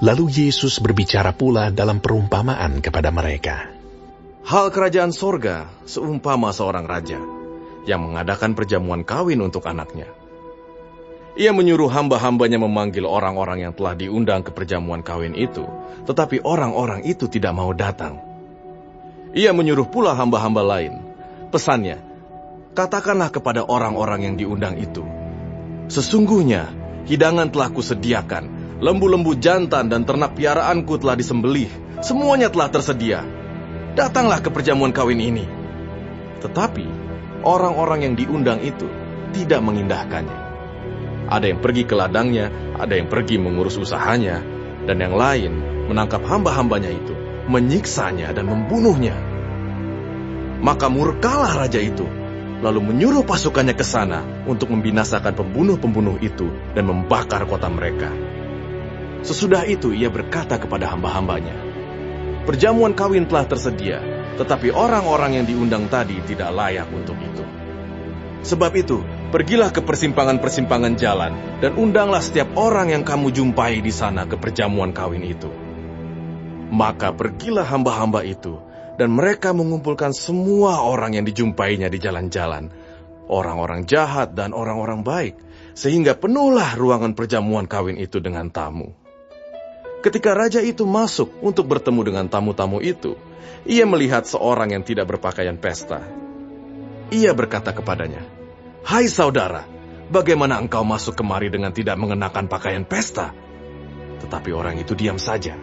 Lalu Yesus berbicara pula dalam perumpamaan kepada mereka. Hal kerajaan sorga seumpama seorang raja yang mengadakan perjamuan kawin untuk anaknya. Ia menyuruh hamba-hambanya memanggil orang-orang yang telah diundang ke perjamuan kawin itu, tetapi orang-orang itu tidak mau datang. Ia menyuruh pula hamba-hamba lain. Pesannya, katakanlah kepada orang-orang yang diundang itu, sesungguhnya hidangan telah kusediakan, lembu-lembu jantan dan ternak piaraanku telah disembelih, semuanya telah tersedia. Datanglah ke perjamuan kawin ini. Tetapi orang-orang yang diundang itu tidak mengindahkannya. Ada yang pergi ke ladangnya, ada yang pergi mengurus usahanya, dan yang lain menangkap hamba-hambanya itu, menyiksanya dan membunuhnya. Maka murkalah raja itu, lalu menyuruh pasukannya ke sana untuk membinasakan pembunuh-pembunuh itu dan membakar kota mereka. Sesudah itu ia berkata kepada hamba-hambanya, perjamuan kawin telah tersedia, tetapi orang-orang yang diundang tadi tidak layak untuk itu. Sebab itu, pergilah ke persimpangan-persimpangan jalan, dan undanglah setiap orang yang kamu jumpai di sana ke perjamuan kawin itu. Maka pergilah hamba-hamba itu, dan mereka mengumpulkan semua orang yang dijumpainya di jalan-jalan, orang-orang jahat dan orang-orang baik, sehingga penuhlah ruangan perjamuan kawin itu dengan tamu. Ketika raja itu masuk untuk bertemu dengan tamu-tamu itu, ia melihat seorang yang tidak berpakaian pesta. Ia berkata kepadanya, "Hai saudara, bagaimana engkau masuk kemari dengan tidak mengenakan pakaian pesta?" Tetapi orang itu diam saja.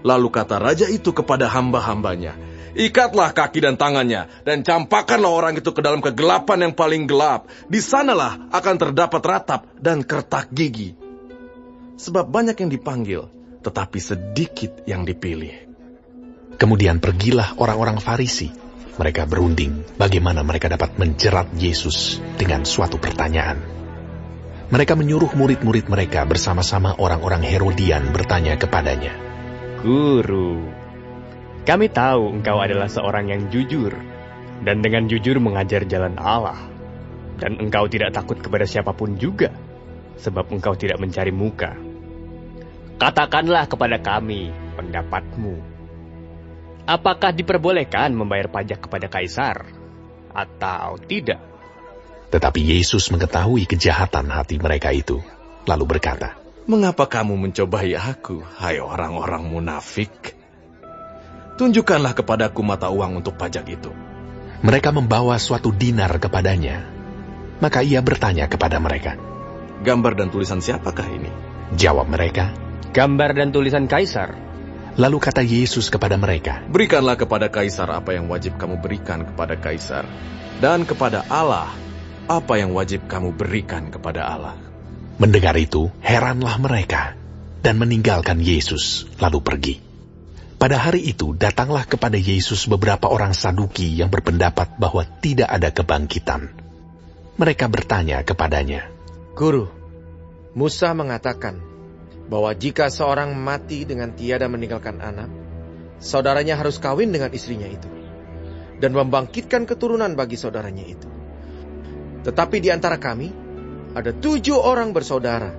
Lalu kata raja itu kepada hamba-hambanya, "Ikatlah kaki dan tangannya, dan campakkanlah orang itu ke dalam kegelapan yang paling gelap. Di sanalah akan terdapat ratap dan kertak gigi. Sebab banyak yang dipanggil, tetapi sedikit yang dipilih." Kemudian pergilah orang-orang Farisi. Mereka berunding bagaimana mereka dapat menjerat Yesus dengan suatu pertanyaan. Mereka menyuruh murid-murid mereka bersama-sama orang-orang Herodian bertanya kepadanya, "Guru, kami tahu engkau adalah seorang yang jujur, dan dengan jujur mengajar jalan Allah. Dan engkau tidak takut kepada siapapun juga, sebab engkau tidak mencari muka. Katakanlah kepada kami pendapatmu. Apakah diperbolehkan membayar pajak kepada Kaisar, atau tidak?" Tetapi Yesus mengetahui kejahatan hati mereka itu, lalu berkata, "Mengapa kamu mencobai aku, hai orang-orang munafik? Tunjukkanlah kepadaku mata uang untuk pajak itu." Mereka membawa suatu dinar kepadanya. Maka ia bertanya kepada mereka, "Gambar dan tulisan siapakah ini?" Jawab mereka, "Gambar dan tulisan Kaisar." Lalu kata Yesus kepada mereka, "Berikanlah kepada Kaisar apa yang wajib kamu berikan kepada Kaisar, dan kepada Allah apa yang wajib kamu berikan kepada Allah." Mendengar itu, heranlah mereka, dan meninggalkan Yesus, lalu pergi. Pada hari itu, datanglah kepada Yesus beberapa orang Saduki yang berpendapat bahwa tidak ada kebangkitan. Mereka bertanya kepadanya, "Guru, Musa mengatakan bahwa jika seorang mati dengan tiada meninggalkan anak, saudaranya harus kawin dengan istrinya itu, dan membangkitkan keturunan bagi saudaranya itu. Tetapi di antara kami, ada 7 orang bersaudara.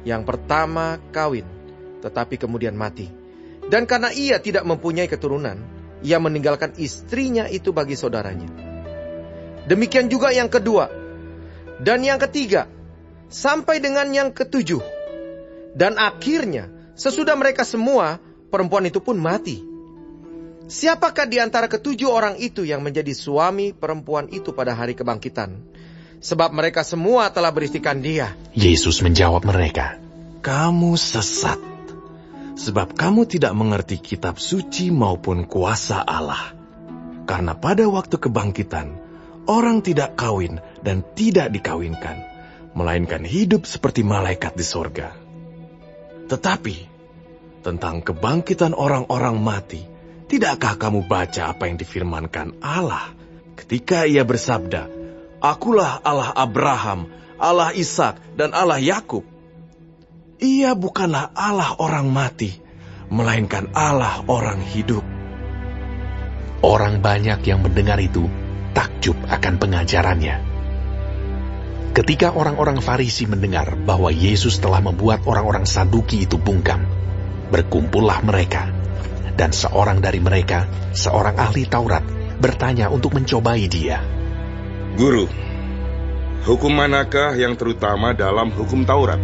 Yang pertama kawin, tetapi kemudian mati. Dan karena ia tidak mempunyai keturunan, ia meninggalkan istrinya itu bagi saudaranya. Demikian juga yang kedua, dan yang ketiga, sampai dengan yang ke-7. Dan akhirnya, sesudah mereka semua, perempuan itu pun mati. Siapakah di antara ke-7 orang itu yang menjadi suami perempuan itu pada hari kebangkitan? Sebab mereka semua telah beristikan dia." Yesus menjawab mereka, "Kamu sesat, sebab kamu tidak mengerti kitab suci maupun kuasa Allah. Karena pada waktu kebangkitan, orang tidak kawin dan tidak dikawinkan, melainkan hidup seperti malaikat di sorga. Tetapi, tentang kebangkitan orang-orang mati, tidakkah kamu baca apa yang difirmankan Allah ketika ia bersabda, 'Akulah Allah Abraham, Allah Ishak, dan Allah Yakub'? Ia bukanlah Allah orang mati, melainkan Allah orang hidup." Orang banyak yang mendengar itu takjub akan pengajarannya. Ketika orang-orang Farisi mendengar bahwa Yesus telah membuat orang-orang Saduki itu bungkam, Berkumpullah mereka, dan seorang dari mereka, seorang ahli Taurat, bertanya untuk mencobai dia. Guru, hukum manakah yang terutama dalam hukum Taurat?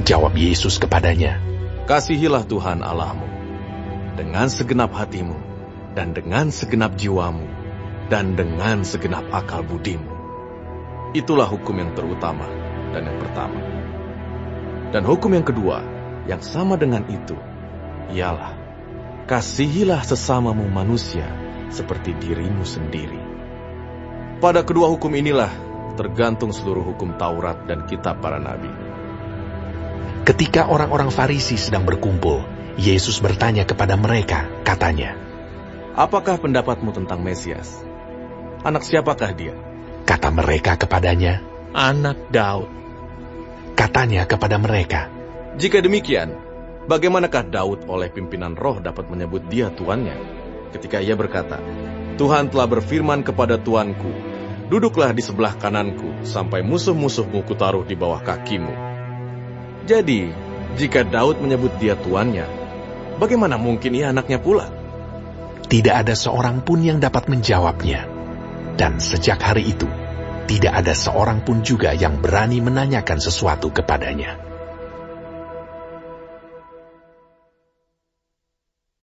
Jawab Yesus kepadanya, Kasihilah Tuhan Allahmu dengan segenap hatimu, dan dengan segenap jiwamu, dan dengan segenap akal budimu. Itulah hukum yang terutama dan yang pertama. Dan hukum yang kedua, yang sama dengan itu, ialah kasihilah sesamamu manusia seperti dirimu sendiri. Pada kedua hukum inilah tergantung seluruh hukum Taurat dan kitab para nabi. Ketika orang-orang Farisi sedang berkumpul, Yesus bertanya kepada mereka, katanya, Apakah pendapatmu tentang Mesias? Anak siapakah dia? Kata mereka kepadanya, Anak Daud. katanya kepada mereka, Jika demikian, bagaimanakah Daud oleh pimpinan roh dapat menyebut dia tuannya? Ketika ia berkata, Tuhan telah berfirman kepada Tuanku, duduklah di sebelah kananku, sampai musuh-musuhmu kutaruh di bawah kakimu. Jadi, jika Daud menyebut dia tuannya, bagaimana mungkin ia anaknya pula? tidak ada seorang pun yang dapat menjawabnya. Dan sejak hari itu, tidak ada seorang pun juga yang berani menanyakan sesuatu kepadanya.